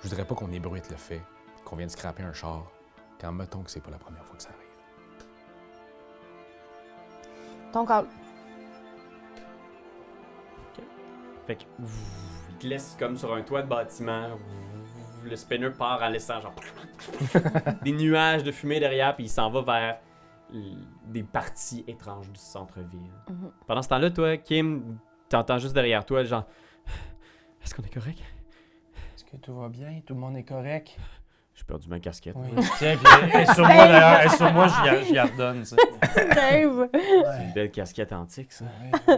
Je voudrais pas qu'on ébruite le fait qu'on vient de scraper un char quand mettons que c'est pas la première fois que ça arrive. Ton call. Fait que il te laisse comme sur un toit de bâtiment. Le spinner part en laissant genre des nuages de fumée derrière, puis il s'en va vers des parties étranges du centre-ville. Mhm. Pendant ce temps-là, toi, Kim, t'entends juste derrière toi, genre, est-ce qu'on est correct? Est-ce que tout va bien? Tout le monde est correct? J'ai perdu ma casquette. Oui. Tiens, puis elle est sur moi d'ailleurs. Elle est sur moi, je la redonne. Ça. Dave! C'est une belle casquette antique, ça. Oui, oui.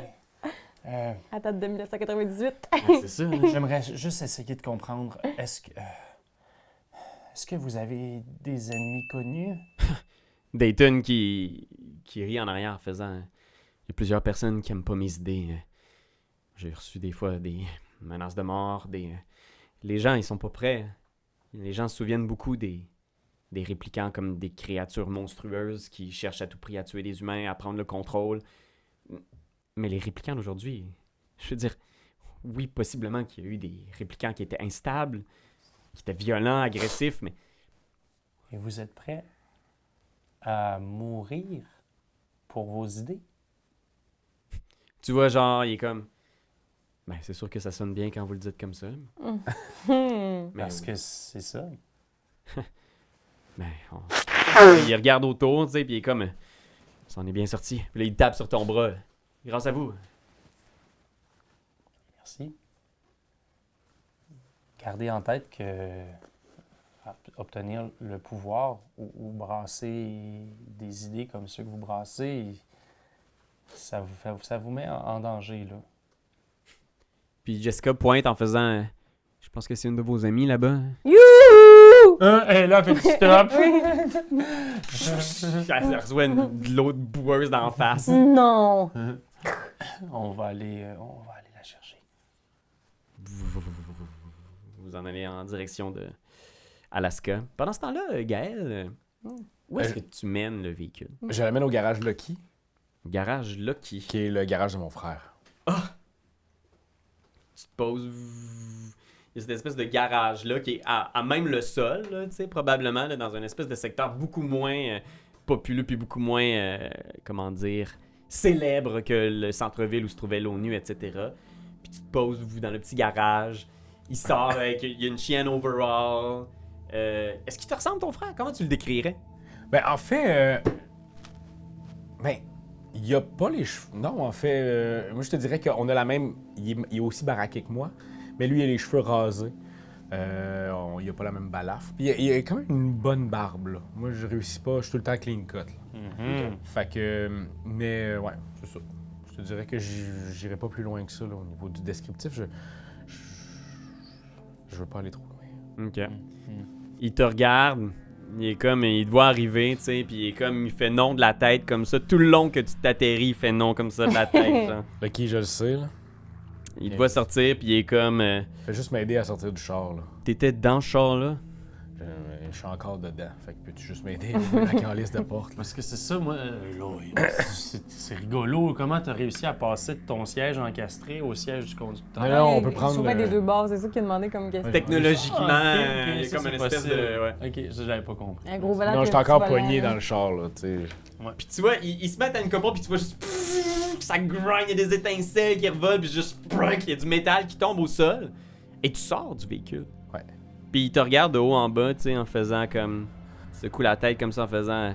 À date de 1998. Ouais, c'est ça. Hein? J'aimerais juste essayer de comprendre. Est-ce que vous avez des ennemis connus? Dayton qui rit en arrière en faisant il y a plusieurs personnes qui aiment pas mes idées. J'ai reçu des fois des menaces de mort, les gens ils sont pas prêts. Les gens se souviennent beaucoup des réplicants comme des créatures monstrueuses qui cherchent à tout prix à tuer des humains, à prendre le contrôle. Mais les réplicants d'aujourd'hui, je veux dire, oui, possiblement qu'il y a eu des réplicants qui étaient instables, qui étaient violents, agressifs, mais Et vous êtes prêts à mourir pour vos idées? tu vois, genre, il est comme... Ben, c'est sûr que ça sonne bien quand vous le dites comme ça. Mais, Parce que c'est ça. ben, il regarde autour, tu sais, puis il est comme... Ça en est bien sorti. Puis là, il tape sur ton bras. Grâce à vous. Merci. Gardez en tête que obtenir le pouvoir ou brasser des idées comme ceux que vous brassez, ça vous met en danger, là. Puis Jessica pointe en faisant... Je pense que c'est une de vos amies là-bas. Youhou! Elle est là, fait stop! Elle reçoit de l'eau de boueuse d'en face. Non! On va aller la chercher. Vous en allez en direction de Alaska. Pendant ce temps-là, Gaël, où est-ce que tu mènes le véhicule? Je l'amène au garage Lucky, Garage Lucky. qui est le garage de mon frère. Tu te poses... Il y a cette espèce de garage-là qui est à même le sol, là, tu sais, probablement, là, dans une espèce de secteur beaucoup moins populeux puis beaucoup moins, comment dire, célèbre que le centre-ville où se trouvait l'ONU, etc. Puis tu te poses, vous, dans le petit garage. Il sort avec... Il y a une chienne overall. Est-ce qu'il te ressemble, ton frère? Comment tu le décrirais? Ben, en fait, ben, il y a pas les cheveux. Non, en fait, moi, je te dirais qu'on a la même. Il est aussi baraqué que moi, mais lui, il a les cheveux rasés. Il a pas la même balafre. Puis il a quand même une bonne barbe, là. Moi, je réussis pas, je suis tout le temps clean cut, là. Fait que. Mais, ouais, c'est ça. Je te dirais que j'irai pas plus loin que ça, là, au niveau du descriptif. Je veux pas aller trop loin. OK. Il te regarde, il te voit arriver, tu sais, puis il fait non de la tête comme ça. Tout le long que tu t'atterris, il fait non comme ça de la tête, genre. Lucky, je le sais, là. Il te voit sortir, puis il est comme... Fais juste m'aider à sortir du char, là. T'étais dans ce char-là? Je suis encore dedans. Fait que peux-tu juste m'aider à ouvrir la calice de porte, là? Parce que c'est ça, moi, c'est rigolo. Comment t'as réussi à passer de ton siège encastré au siège du conducteur? Non, non, on peut prendre Je le- des deux bords, c'est ça qu'il a demandé comme question. Technologiquement, Ah, ok, il y a ça, comme c'est une espèce possible. de... Ouais. Ok, ça, j'avais pas compris. Un gros volant. Non, puis j'étais un petit encore volant, poigné là. dans le char, là, tu sais. Puis tu vois, il se met à une copron, puis tu vois juste... Ça grind, il y a des étincelles qui revolent, puis juste... Il y a du métal qui tombe au sol. Et tu sors du véhicule. Ouais. Puis il te regarde de haut en bas, tu sais, en faisant comme... Il secoue la tête comme ça, en faisant...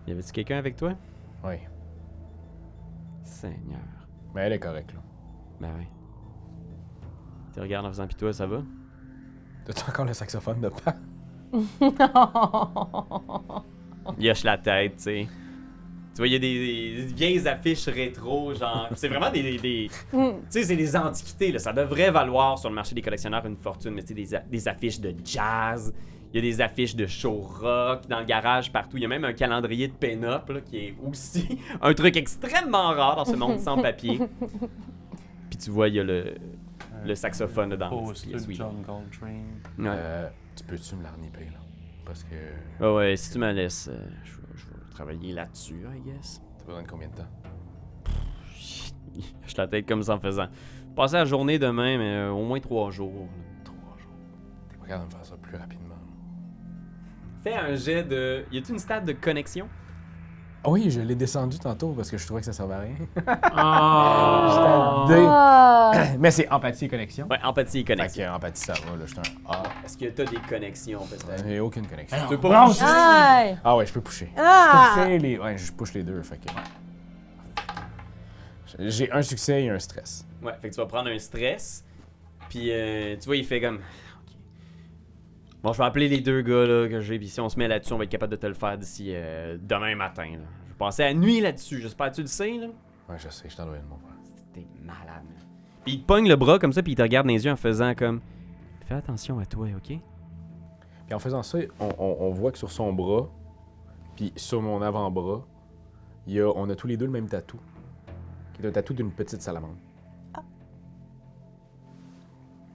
Y avait-tu quelqu'un avec toi? Oui. Seigneur. Mais elle est correcte, là. Ben oui. Il te regarde en faisant, pis toi, ça va? T'as-tu encore le saxophone de pas? Il hoche la tête, tu sais. Tu vois, il y a des vieilles affiches rétro, genre... C'est vraiment des tu sais, c'est des antiquités, là. Ça devrait valoir sur le marché des collectionneurs une fortune, mais tu sais, des affiches de jazz. Il y a des affiches de show rock dans le garage partout. Il y a même un calendrier de pin-up, là, qui est aussi un truc extrêmement rare dans ce monde sans papier. Puis tu vois, il y a le saxophone là, dans la petite pièce, oui. John Coltrane. Ouais. Tu peux-tu me l'arniper, là? Parce que... Ah ouais, si tu me laisses, je vais travailler là-dessus, I guess. T'as besoin de combien de temps? Je la tête comme ça en faisant. Passer la journée demain, mais au moins 3 jours. 3 jours. T'es pas capable de faire ça plus rapidement. Fais un jet de... Y a-t-il une stat de connexion? Ah oui, je l'ai descendu tantôt parce que je trouvais que ça servait à rien. Oh! J'étais à D. Ah! Mais c'est empathie et connexion. Ouais, empathie et Fait connexion. que empathie, ça va, là, j'étais un A. Est-ce que t'as des connexions, peut-être? J'ai aucune connexion. Tu veux pas pousser? Aïe! Ah ouais, je peux pusher. Ah! Ouais, je push les deux, fait que... J'ai un succès et un stress. Ouais, fait que tu vas prendre un stress, puis tu vois, il fait comme... Ok. Bon, je vais appeler les deux gars là, que j'ai, puis si on se met là-dessus, on va être capable de te le faire d'ici demain matin. Là. Je vais passer la nuit là-dessus, j'espère que tu le sais, là. Ouais, je sais, je t'en dois une, mon frère. T'es malade. Là. Puis il te pogne le bras comme ça, puis il te regarde dans les yeux en faisant comme... Fais attention à toi, OK? Puis en faisant ça, on voit que sur son bras, puis sur mon avant-bras, on a tous les deux le même tatou. Qui est un tatou d'une petite salamandre.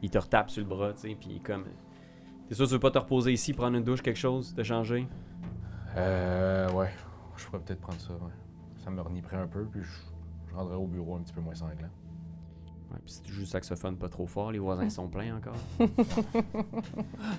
Il te retape sur le bras, tu sais, puis il est comme... T'es sûr que tu veux pas te reposer ici, prendre une douche, quelque chose, te changer? Ouais. Je pourrais peut-être prendre ça, ouais. Ça me reniperait un peu, puis je rendrais au bureau un petit peu moins sanglant. Ouais, puis si tu joues du saxophone pas trop fort, les voisins sont pleins encore.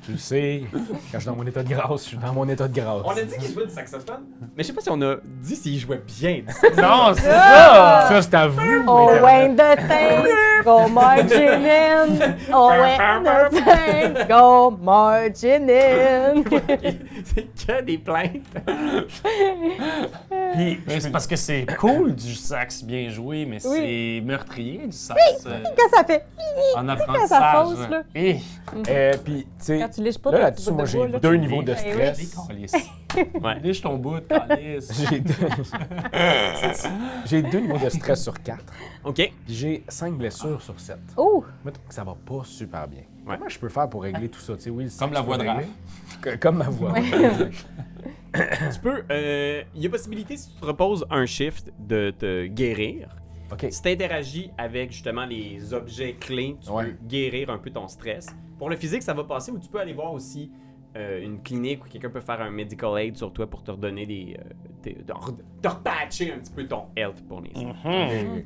Tu le sais, quand je suis dans mon état de grâce, je suis dans mon état de grâce. On a dit qu'il jouait du saxophone, mais je sais pas si on a dit s'il jouait bien. Non, c'est Ah! Ça, c'est à vous! Oh, Internet. when the saints go marching in. Oh, when the saints go marching in. C'est que des plaintes. Puis, c'est parce que c'est cool du sax bien joué, mais c'est meurtrier du sax Qu'est-ce que ça fait? en ça apprentissage. fausse, là. Eh, Puis, tu sais, Quand tu liches pas là, ton là-dessus, petit bout moi, de j'ai bois, là. 2 niveaux de Eh oui. stress. Calice. Ouais. Liche ton bout, calice. J'ai 2 niveaux de stress sur 4. OK. Puis j'ai 5 blessures sur 7. Oh! Mettons que ça va pas super bien. Ouais. Comment je peux faire pour régler tout ça? Tu sais, oui, Comme la voix de Raph. Comme ma voix. Tu peux... Il y a possibilité, si tu te reposes un shift, de te guérir. OK. Si tu interagis avec justement les objets clés, tu Ouais. peux guérir un peu ton stress. Pour le physique, ça va passer, ou tu peux aller voir aussi une clinique où quelqu'un peut faire un medical aid sur toi pour te redonner te repatcher un petit peu ton health pour les OK.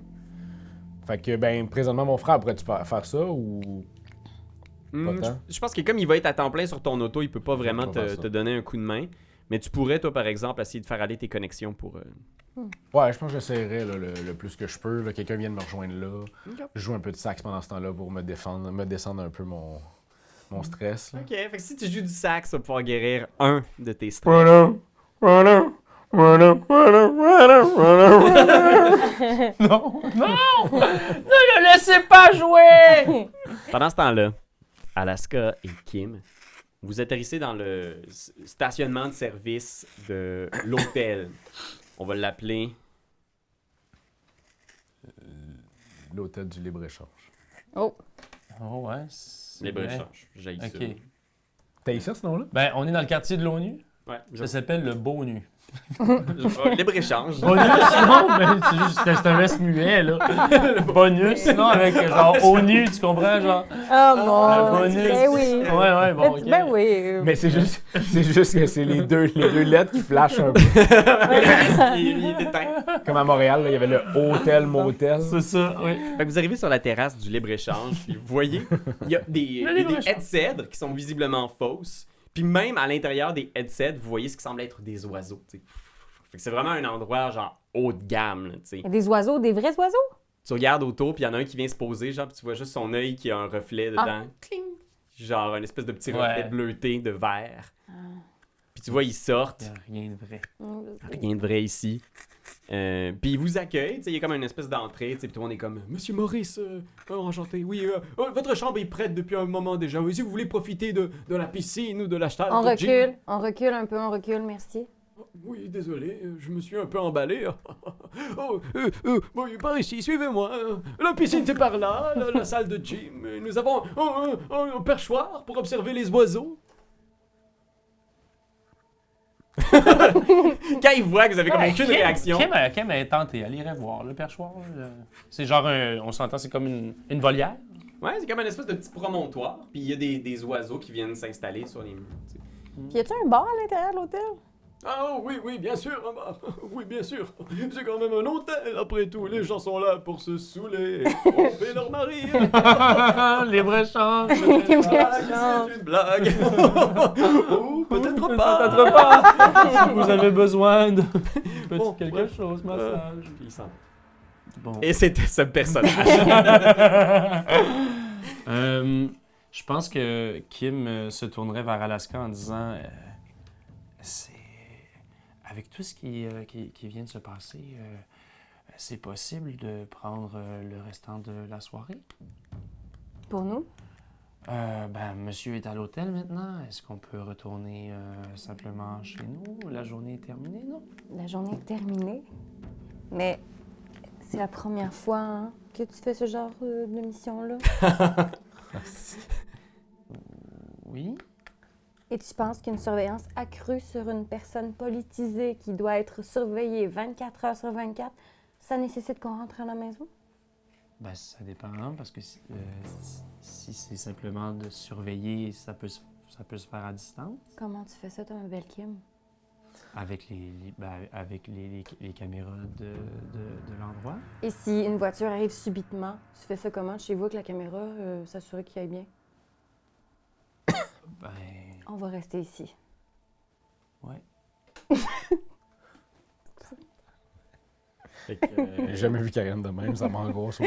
Fait que, ben, présentement, mon frère, pourrais-tu faire ça ou. Pas tant. Je pense que comme il va être à temps plein sur ton auto, il peut pas vraiment pas faire ça. te donner un coup de main. Mais tu pourrais, toi, par exemple, essayer de faire aller tes connexions pour... Ouais, je pense que j'essaierai là, le plus que je peux. Là, quelqu'un vienne me rejoindre là. Je joue un peu de sax pendant ce temps-là pour me descendre un peu mon stress. Là. OK, fait que si tu joues du sax, tu vas pouvoir guérir un de tes stress. Non! Ne le laissez pas jouer! Pendant ce temps-là, Alaska et Kim, vous atterrissez dans le stationnement de service de l'hôtel. On va l'appeler... L'hôtel du libre-échange. Oh! Oh ouais, c'est Libre-échange. J'ai ça. OK. T'as eu ça, ce nom-là? Ben, on est dans le quartier de l'ONU. Ouais, Ça s'appelle le Beau Nu. libre-échange. Bonus, non, mais c'est un S muet, là. Bonus, sinon, avec genre ONU, tu comprends, genre? Oh mon! bonus. Ben oui! Ouais, bon, ok. Ben oui! Mais c'est juste que c'est les deux lettres qui flashent un peu. il est éteint. Comme à Montréal, là, il y avait le hôtel, motel. C'est ça, oui. Fait que vous arrivez sur la terrasse du libre-échéange, puis vous voyez, il y a des headsets qui sont visiblement fausses. Puis même à l'intérieur des headsets, vous voyez ce qui semble être des oiseaux. T'sais. Fait que c'est vraiment un endroit genre haut de gamme. Là, t'sais. Il y a des oiseaux, des vrais oiseaux? Tu regardes autour, puis il y en a un qui vient se poser, genre, puis tu vois juste son œil qui a un reflet dedans. Cling! Genre un espèce de petit reflet bleuté de verre. Puis tu vois, ils sortent. Il y a rien de vrai. Rien de vrai ici. Puis il vous accueille, il y a comme une espèce d'entrée, puis tout le monde est comme Monsieur Maurice, enchanté, oui, votre chambre est prête depuis un moment déjà. Oui, si vous voulez profiter de la piscine ou de la salle On de gym. recule un peu, on recule, merci. Oui, désolé, je me suis un peu emballé. Bon, par ici, suivez-moi. La piscine, c'est par là, la salle de gym. Nous avons un perchoir pour observer les oiseaux. Quand il voit que vous avez comme aucune réaction. Kim est tentée, elle irait voir le perchoir. C'est genre, on s'entend, c'est comme une volière. Ouais, c'est comme une espèce de petit promontoire. Puis il y a des oiseaux qui viennent s'installer sur les murs. Puis y a-tu un bar à l'intérieur de l'hôtel? Ah oui, bien sûr, maman. Oui, bien sûr. C'est quand même un hôtel, après tout. Les gens sont là pour se saouler et tromper leur mari. Libre-échange. C'est une blague. Ou peut-être pas. Peut-être pas. Si vous avez besoin de Bon, quelque bref. chose, massage. Puis il s'en va. Bon. Et c'était ce personnage. Je pense que Kim se tournerait vers Alaska en disant c'est avec tout ce qui vient de se passer, c'est possible de prendre le restant de la soirée? Pour nous? Monsieur est à l'hôtel maintenant. Est-ce qu'on peut retourner simplement chez nous? La journée est terminée, non? La journée est terminée. Mais c'est la première fois hein, que tu fais ce genre de mission-là. Oui. Et tu penses qu'une surveillance accrue sur une personne politisée qui doit être surveillée 24 heures sur 24, ça nécessite qu'on rentre à la maison? Ben, ça dépend, hein, parce que si c'est simplement de surveiller, ça peut se faire à distance. Comment tu fais ça, toi, ma belle Kim? Avec les caméras de l'endroit. Et si une voiture arrive subitement, tu fais ça comment chez vous avec la caméra, s'assurer qu'il aille bien? Ben, On va rester ici. ouais. J'ai jamais vu Karen de même, ça m'angoisse.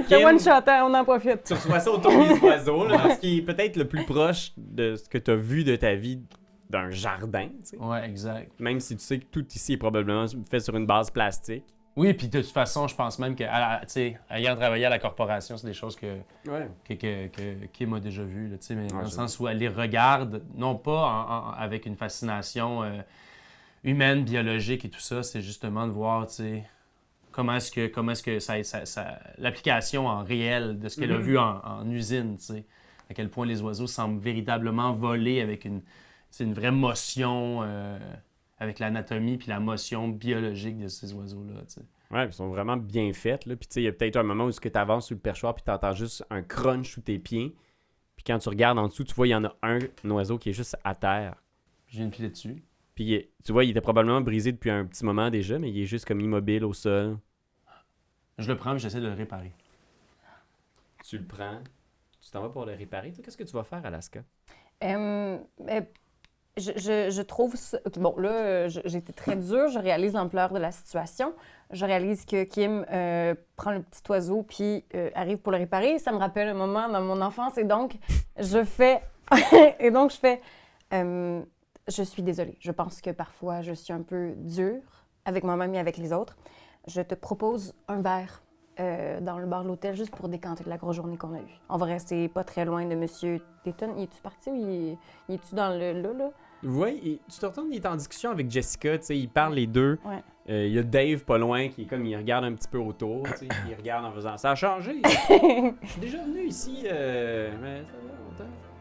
C'est one shot, hein, on en profite. Tu reçois ça autour des oiseaux, là, ce qui est peut-être le plus proche de ce que tu as vu de ta vie d'un jardin, tu sais. Ouais, exact. Même si tu sais que tout ici est probablement fait sur une base plastique. Oui, puis de toute façon, je pense même que, tu sais, ayant travaillé à la corporation, c'est des choses que Kim a déjà vues, là, tu sais, mais dans le sens où elle les regarde, non pas avec une fascination humaine, biologique et tout ça, c'est justement de voir, tu sais, comment est-ce que ça l'application en réel de ce qu'elle a vu en usine, tu sais, à quel point les oiseaux semblent véritablement voler avec une vraie motion, avec l'anatomie puis la motion biologique de ces oiseaux-là, tu sais. Ouais, ils sont vraiment bien faits, là. Puis tu sais, il y a peut-être un moment où tu avances sur le perchoir puis tu entends juste un crunch sous tes pieds. Puis quand tu regardes en dessous, tu vois, il y en a un oiseau qui est juste à terre. Je viens de piler dessus. Puis tu vois, il était probablement brisé depuis un petit moment déjà, mais il est juste comme immobile au sol. Je le prends et j'essaie de le réparer. Tu le prends, tu t'en vas pour le réparer. Toi, qu'est-ce que tu vas faire, Alaska? Je trouve ça... OK, bon, là, j'ai été très dure. Je réalise l'ampleur de la situation. Je réalise que Kim prend le petit oiseau puis arrive pour le réparer. Ça me rappelle un moment dans mon enfance. Et donc, je fais... je suis désolée. Je pense que parfois, je suis un peu dure avec moi-même et avec les autres. Je te propose un verre dans le bar de l'hôtel juste pour décanter de la grosse journée qu'on a eue. On va rester pas très loin de M. Dayton. Il est-tu parti ou il est-tu dans le là? Oui, tu te retournes, il est en discussion avec Jessica, tu sais, ils parlent les deux. Ouais. Il y a Dave pas loin qui est comme, il regarde un petit peu autour, tu sais, il regarde en faisant « Ça a changé! Je suis déjà venu ici, mais ça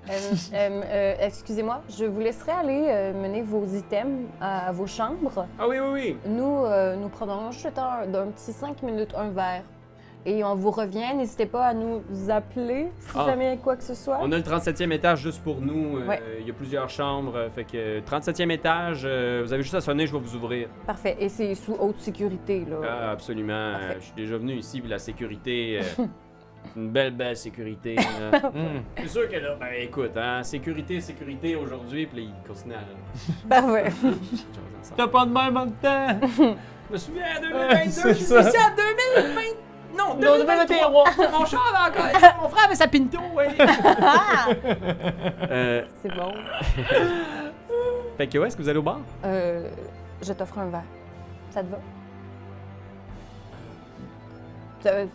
fait longtemps. » Excusez-moi, je vous laisserai aller mener vos items à vos chambres. Ah oui. Nous prendrons juste d'un petit 5 minutes, un verre. Et on vous revient. N'hésitez pas à nous appeler si jamais il y a quoi que ce soit. On a le 37e étage juste pour nous. Ouais. Il y a plusieurs chambres. Fait que 37e étage, vous avez juste à sonner, je vais vous ouvrir. Parfait. Et c'est sous haute sécurité, là. Ah, absolument. Parfait. Je suis déjà venu ici, puis la sécurité, c'est une belle sécurité. Là. C'est sûr que là, ben écoute, hein, sécurité aujourd'hui, puis là, il continue à... Parfait. T'as pas de même en temps! Je me souviens, en 2022, je suis ça. ici en 2020. Non, 2023. Mon char encore. Mon frère avait sa Pinto, ouais. C'est bon. Fait que ouais, est-ce que vous allez au bar? Je t'offre un verre. Ça te va?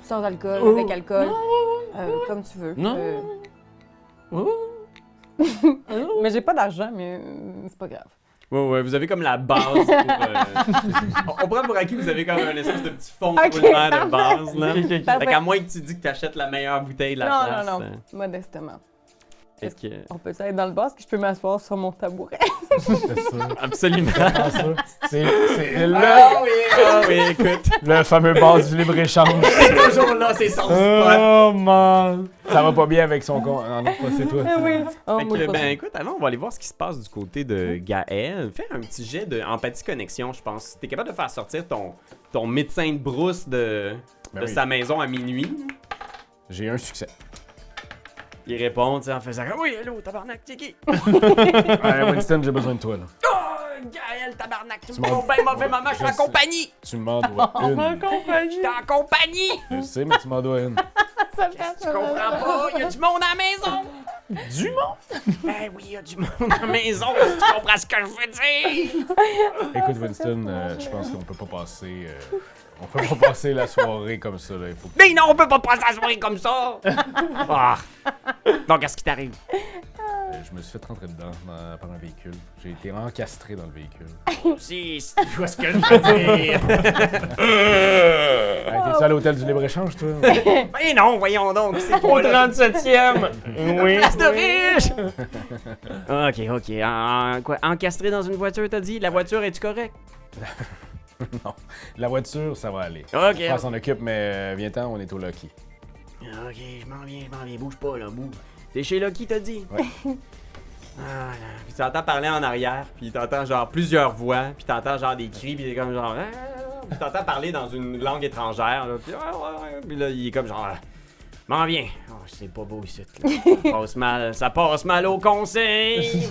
Sans alcool, avec alcool. Comme tu veux. Non. Mais j'ai pas d'argent, mais c'est pas grave. Ouais, vous avez comme la base pour... on prend pour acquis que vous avez comme un espèce de petit fond de Ok, roulement de base, là. Parfait. Fait qu'à moins que tu dis que tu achètes la meilleure bouteille de la place. Non. Modestement. Fait que, On peut aller dans le bar? Est-ce que je peux m'asseoir sur mon tabouret? C'est ça. absolument. Comment ça? C'est Ah oui, écoute. le fameux base du libre-échange. C'est toujours là, c'est son spot. Oh man! Ça va pas bien avec son compte. Non, non, c'est toi. Ah oui. Oh, Fait moi, que, je ben écoute, avant, on va aller voir ce qui se passe du côté de Gaël. Fais un petit jet de empathie-connexion, je pense. T'es capable de faire sortir ton médecin de brousse de Ben oui. sa maison à minuit. J'ai un succès. Il répond, tu sais, en faisant « Oui, hello, tabarnak, t'es qui? » Winston, j'ai besoin de toi, là. Oh, Gaël, tabarnak, tu me m'en- trouves bien mauvais moment, je suis en Je sais. compagnie! Tu m'en dois une. Je suis en compagnie! Je sais, mais tu m'en dois une. Ça me passe, Tu comprends pas? Il y a du monde à la maison! Du monde? Ben oui, il y a du monde à la maison, tu comprends ce que je veux dire? Écoute, Winston, je pense qu'on peut pas passer... on peut pas passer la soirée comme ça, là. Il faut que... Mais non, on peut pas passer la soirée comme ça! Ah. Donc, qu'est-ce qui t'arrive? Je me suis fait rentrer dedans par un véhicule. J'ai été encastré dans le véhicule. Si tu vois ce que je veux dire! T'es-tu à l'hôtel du libre-échange, toi? Mais non, voyons donc, c'est pas là. 37e! Oui. Place de riche! Ok. Quoi, encastré dans une voiture, t'as dit? La voiture, es-tu correct? Non. La voiture, ça va aller. Ok. On s'en occupe, mais viens-t'en, on est au Lucky. Ok, je m'en viens. Bouge pas, là, bouge. T'es chez Lucky, t'as dit? Ouais. Ah, là. Puis t'entends parler en arrière, puis t'entends genre plusieurs voix, puis t'entends genre des cris, puis t'es comme genre... Puis t'entends parler dans une langue étrangère, là, puis là, il est comme genre... M'en viens. Oh, c'est pas beau ici, là. Ça passe mal au conseil.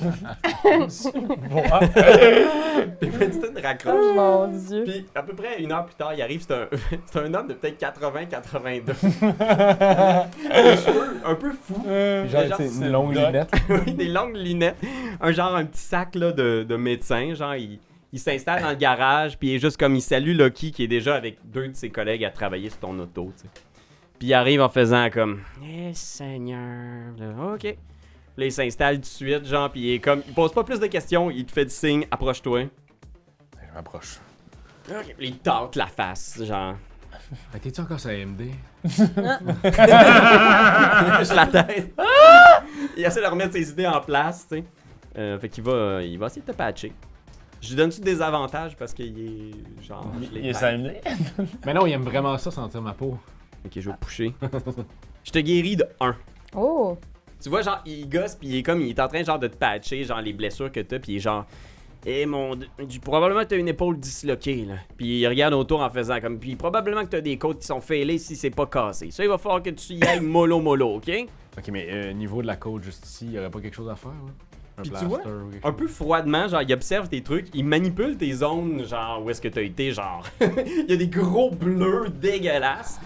Puis Winston raccroche. Oh mon Dieu. Puis à peu près une heure plus tard, il arrive, c'est un homme de peut-être 80-82. Les cheveux un peu fous. Genre, c'est une longue doc. lunette. Oui, des longues lunettes. Un petit sac là, de médecin. Genre, il s'installe dans le garage, puis il est juste comme il salue Lucky qui est déjà avec deux de ses collègues à travailler sur ton auto, tu sais. Puis il arrive en faisant comme Eh Seigneur. Là, ok. Là, il s'installe tout de suite, genre, puis il est comme. Il pose pas plus de questions, il te fait du signe, approche-toi. Je m'approche. Ok. Puis il tente la face, genre. T'es-tu encore sur AMD? Je la tête. Il essaie de remettre ses idées en place, tu sais. Fait qu'il va essayer de te patcher. Je lui donne-tu des avantages parce qu'il est genre. Il est samedi. Mais non, il aime vraiment ça, sentir ma peau. Ok, je vais pusher. Je te guéris de 1. Oh! Tu vois, genre, il gosse, puis il est en train, genre, de te patcher, genre, les blessures que t'as, puis il est genre, probablement que t'as une épaule disloquée, là. Puis il regarde autour en faisant comme, puis probablement que t'as des côtes qui sont fêlées si c'est pas cassé. Ça, il va falloir que tu y ailles mollo, ok? Ok, mais niveau de la côte, juste ici, il y aurait pas quelque chose à faire, là? Un Puis tu vois, plaster ou quelque un chose? peu froidement, genre, il observe tes trucs, il manipule tes zones, genre, où est-ce que t'as été, genre, il y a des gros bleus dégueulasses.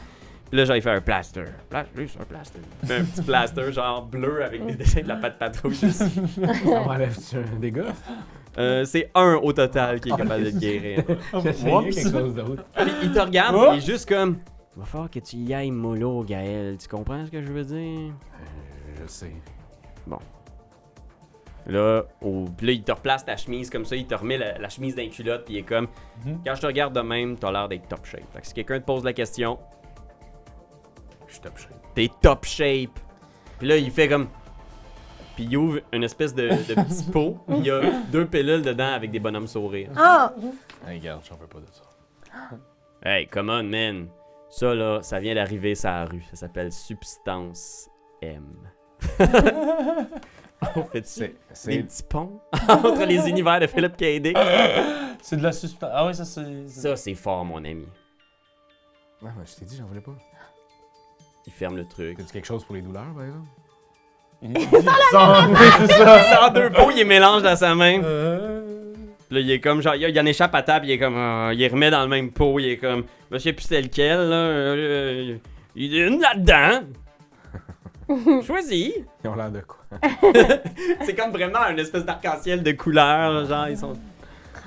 Puis là, genre, il fait un plaster. Lui, c'est un plaster. Il fait un petit plaster, genre, bleu avec des dessins de la patte patrouille dessus. Ça m'enlève-tu un dégât? C'est 1 au total qui est capable de te guérir. J'essayais quelque chose d'autre. Il te regarde, Oh! il est juste comme. Il va falloir que tu y ailles mollo, Gaël. Tu comprends ce que je veux dire? Je sais. Là, puis là, il te replace ta chemise comme ça, il te remet la chemise d'un culotte, puis il est comme. Quand je te regarde de même, t'as l'air d'être top shape. Fait que si quelqu'un te pose la question, Je suis top shape. t'es top shape. Puis là, il fait comme. Puis il ouvre une espèce de petit pot, puis il y a 2 pilules dedans avec des bonhommes sourires. Ah! Hey, regarde, j'en veux pas de ça. Hey, come on, man. Ça, là, ça vient d'arriver sur la rue. Ça s'appelle Substance M. On fait des C'est... petits ponts entre les univers de Philip K. Dick. C'est de la substance. Ah oui, ça c'est. Ça, c'est fort, mon ami. Non, mais je t'ai dit, j'en voulais pas. Il ferme le truc. T'as-tu quelque chose pour les douleurs, par exemple? Oui, c'est ça. Il sort 2 pots, il les mélange dans sa main. Puis là, il est comme, genre, il en échappe à table, il est comme, il les remet dans le même pot, il est comme, je sais plus c'est lequel, là. Il y a une là-dedans. Choisis. Ils ont l'air de quoi? C'est comme vraiment une espèce d'arc-en-ciel de couleurs, genre, ils sont.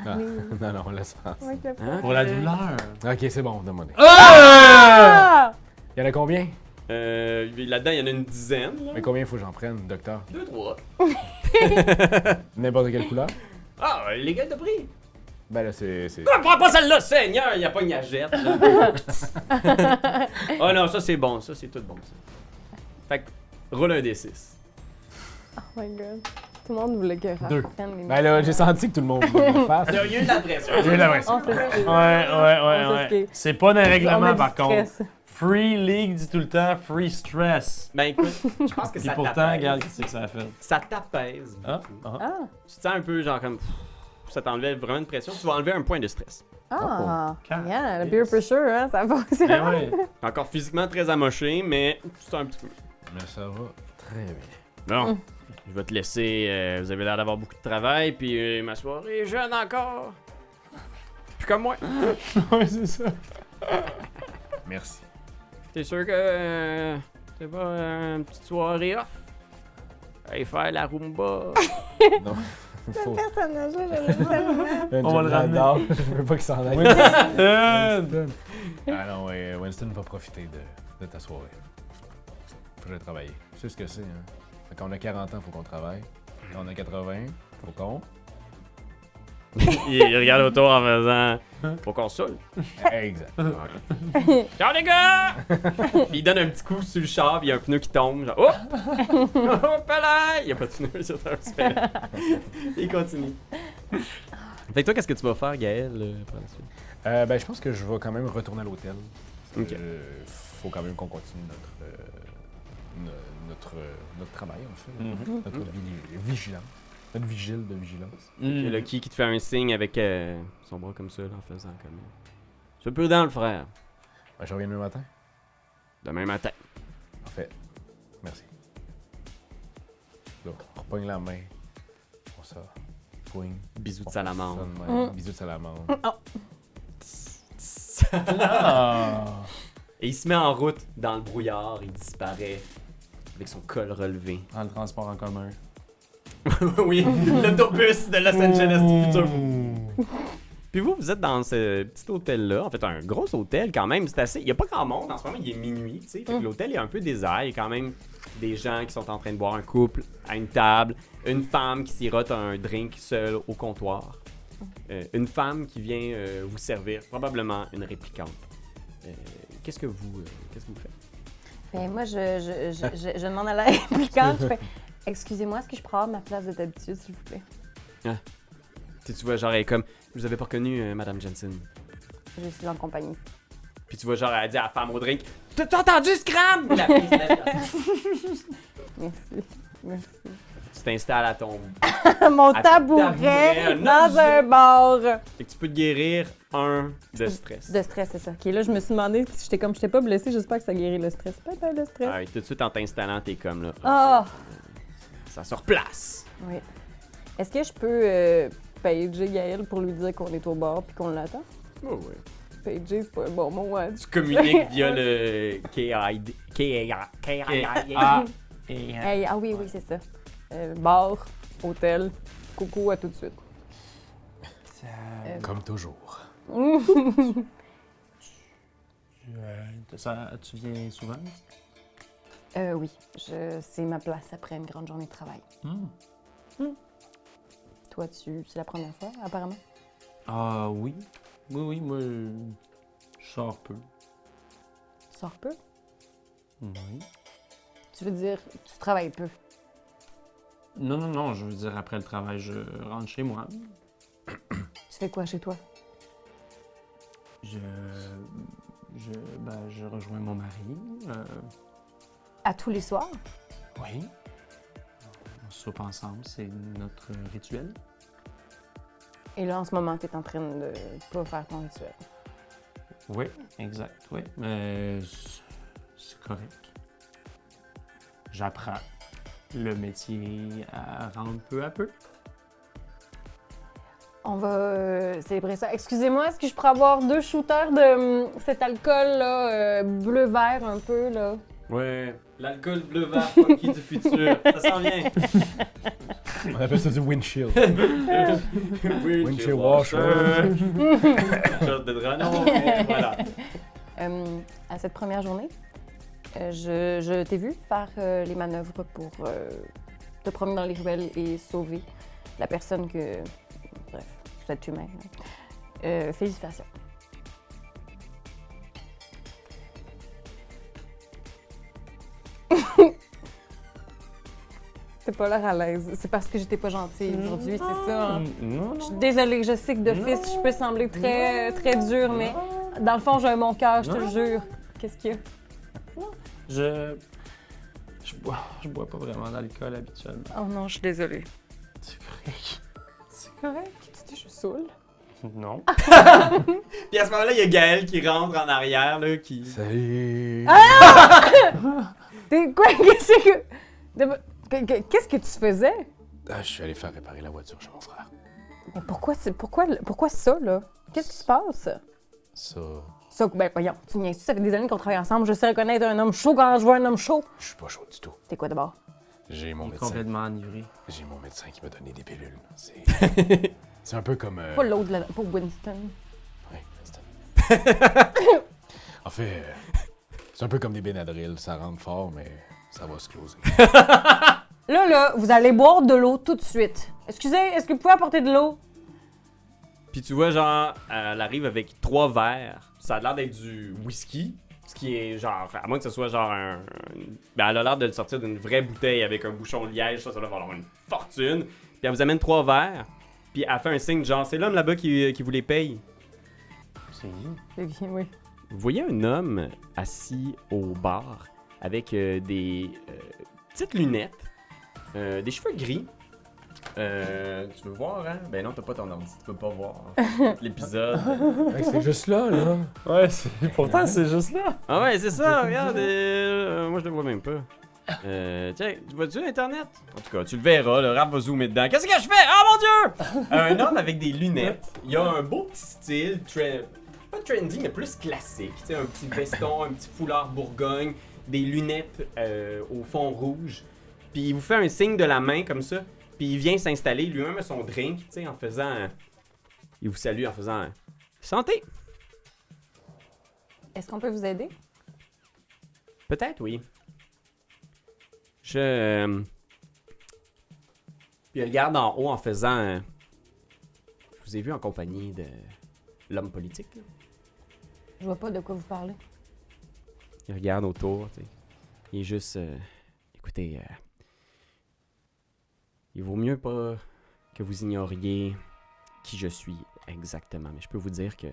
Non, laisse faire. Hein? Pour la douleur. Ok, c'est bon, donne-moi. Ah! Il y en a combien? Là-dedans, il y en a une dizaine, là. Mais combien il faut que j'en prenne, docteur? 2, 3. N'importe quelle couleur? Ah, les gars de prix. Ben là, c'est... Ah, prends pas celle-là, Seigneur! Il n'y a pas une agette, là. Oh non, ça c'est bon, ça c'est tout bon, ça. Fait que, roule un D6. Oh my god. Tout le monde voulait que Raph 2. prenne les Ben là, j'ai senti que tout le monde voulait le faire. Il y a eu de la pression. J'ai eu la pression. On s'excuse. Ouais. C'est pas dans le On règlement, a du par contre. stress. Free League dit tout le temps free stress. Ben écoute, je pense que Puis ça pourtant, t'apaise. regarde ce que ça a fait. Ça t'apaise. Ah, Ah, Tu te sens un peu genre comme... Ça t'enlève vraiment une pression. Tu vas enlever un point de stress. yeah, le peer pressure, hein, ça fonctionne. Ben ouais. Encore physiquement très amoché, mais c'est un petit peu. Mais ça va très bien. Bon, je vais te laisser. Vous avez l'air d'avoir beaucoup de travail, puis ma soirée est jeune encore. Puis comme moi. Ouais, c'est ça. Merci. T'es sûr que c'est pas une petite soirée off? Allez faire la Roomba. Non. Faut... Personnage-là, je l'aime tellement. On va le ramener. Je veux pas qu'il s'en aille. Winston! Ah non, ouais, Winston va profiter de ta soirée. Faut que j'aille travailler. Tu sais ce que c'est, hein? Quand on a 40 ans, faut qu'on travaille. Quand on a 80, faut qu'on... Il regarde autour en faisant. Faut qu'on saoule. Exact. Ciao les gars! Puis il donne un petit coup sur le char, puis il y a un pneu qui tombe. Genre, oh! Hop là! Il y a pas de pneu sur un spell. Il continue. Fait que toi, qu'est-ce que tu vas faire, Gaël, par la suite? Ben, je pense que je vais quand même retourner à l'hôtel. Ok. Faut quand même qu'on continue notre travail, en fait. Notre vigilance. Notre vigile de vigilance. Il y a Lucky qui te fait un signe avec son bras comme ça, là, en faisant comme. Sois prudent, le frère. Ben, je reviens demain matin. Demain matin. Parfait. Merci. Là, on repogne la main. On ça. Fouing. Bisous de On salamandre. fait ça de même. Bisous de salamandre. Ah! Et il se met en route dans le brouillard, il disparaît avec son col relevé. Dans le transport en commun. Oui, l'autobus de Los Angeles du futur. Puis vous êtes dans ce petit hôtel-là, en fait un gros hôtel quand même, c'est assez... Il n'y a pas grand monde en ce moment, il est minuit, tu sais, fait que l'hôtel est un peu désert, il y a quand même des gens qui sont en train de boire un couple à une table, une femme qui sirote un drink seule au comptoir, une femme qui vient vous servir, probablement une réplicante. Qu'est-ce que vous faites? Ben, moi, je demande à la réplicante, je fais excusez-moi, est-ce que je peux avoir ma place de d'habitude, s'il vous plaît? Tu vois, genre, elle est comme, je vous avais pas reconnu, Madame Jensen. Je suis en compagnie. Puis tu vois, genre, elle dit à la femme au drink, t'as entendu Scram? La fille se lève. Merci. Tu t'installes à ton. Mon À ton tabouret tabouret, dans un bar. Fait que tu peux te guérir un de stress. De stress, c'est ça. Ok, là, je me suis demandé si j'étais pas blessée, j'espère que ça guérit le stress. Pas le stress. Ah, et tout de suite, en t'installant, t'es comme là. Ah! Ça se replace. Oui. Est-ce que je peux pager Gaël pour lui dire qu'on est au bar puis qu'on l'attend? Oh, oui. Pager, c'est pas un bon mot, hein? Tu communiques via le KID. Ah! Hey, ah oui, c'est ça. Bar, hôtel, coucou, à tout de suite. Comme toujours. Tu viens souvent? Oui, c'est ma place après une grande journée de travail. Toi, c'est la première fois, apparemment? Ah oui. Oui, moi, je sors peu. Tu sors peu? Oui. Tu veux dire, tu travailles peu? Non, je veux dire, après le travail, je rentre chez moi. Tu fais quoi chez toi? Je rejoins mon mari. À tous les soirs? Oui. On soupe ensemble, c'est notre rituel. Et là, en ce moment, tu es en train de pas faire ton rituel. Oui, exact, oui. Mais c'est correct. J'apprends le métier à rendre peu à peu. On va célébrer ça. Excusez-moi, est-ce que je pourrais avoir 2 shooters de cet alcool-là, bleu-vert un peu, là? Ouais, l'alcool bleu-vert funky du futur. Ça s'en vient. On appelle ça du windshield. Windshield washer. Shot de drano. Voilà. À cette première journée, je t'ai vu faire les manœuvres pour te promener dans les ruelles et sauver la personne que... Bref, cet humain. Félicitations. T'as pas l'air à l'aise. C'est parce que j'étais pas gentille aujourd'hui, c'est ça. Hein? Non, Je suis désolée, je sais que d'office, je peux sembler très, très dure, mais dans le fond, j'ai un bon cœur, je te le jure. Qu'est-ce qu'il y a? Je bois pas vraiment d'alcool habituellement. Oh non, je suis désolée. C'est correct. C'est correct? Tu dis, je saoule. Non. Puis à ce moment-là, il y a Gaël qui rentre en arrière, là, qui... Salut! T'es quoi? Qu'est-ce que tu faisais? Ah, je suis allé faire réparer la voiture chez mon frère. Mais pourquoi ça, là? Qu'est-ce qui se passe? Ça, Ça, ben voyons, tu niaises, ça fait des années qu'on travaille ensemble, je sais reconnaître un homme chaud quand je vois un homme chaud. je suis pas chaud du tout. T'es quoi d'abord? J'ai mon Il est médecin. complètement enivré. J'ai mon médecin qui m'a donné des pilules. C'est un peu comme. Pas l'autre, pas Winston. Ouais, Winston. En fait, c'est un peu comme des Benadryl. Ça rentre fort, mais ça va se closer. Là, vous allez boire de l'eau tout de suite. Excusez, est-ce que vous pouvez apporter de l'eau? Puis tu vois, genre, elle arrive avec 3 verres. Ça a l'air d'être du whisky. Ce qui est genre, à moins que ce soit genre ben, elle a l'air de le sortir d'une vraie bouteille avec un bouchon de liège. Ça doit valoir une fortune. Puis elle vous amène 3 verres. Puis elle fait un signe, genre, c'est l'homme là-bas qui vous les paye. C'est qui? Oui. Vous voyez un homme assis au bar avec des petites lunettes, des cheveux gris. Tu veux voir, hein? Ben non, t'as pas ton ordi, tu peux pas voir l'épisode. Hey, c'est juste là, là. Ouais, pourtant c'est juste là. Ah ouais, c'est ça, regarde, moi je le vois même pas. Tiens, tu vois-tu Internet? En tout cas, tu le verras, le rap va zoomer dedans. Qu'est-ce que je fais? Ah mon dieu! Un homme avec des lunettes, il a un beau petit style, pas trendy, mais plus classique. Tu sais, un petit veston, un petit foulard bourgogne, des lunettes au fond rouge. Puis il vous fait un signe de la main comme ça. Puis il vient s'installer lui-même à son drink, tu sais, en faisant... il vous salue en faisant... Santé! Est-ce qu'on peut vous aider? Peut-être, oui. Puis il regarde en haut en faisant... Je vous ai vu en compagnie de l'homme politique, là. Je vois pas de quoi vous parlez. Il regarde autour, tu sais. Il est juste... écoutez... il vaut mieux pas que vous ignoriez qui je suis exactement. Mais je peux vous dire que...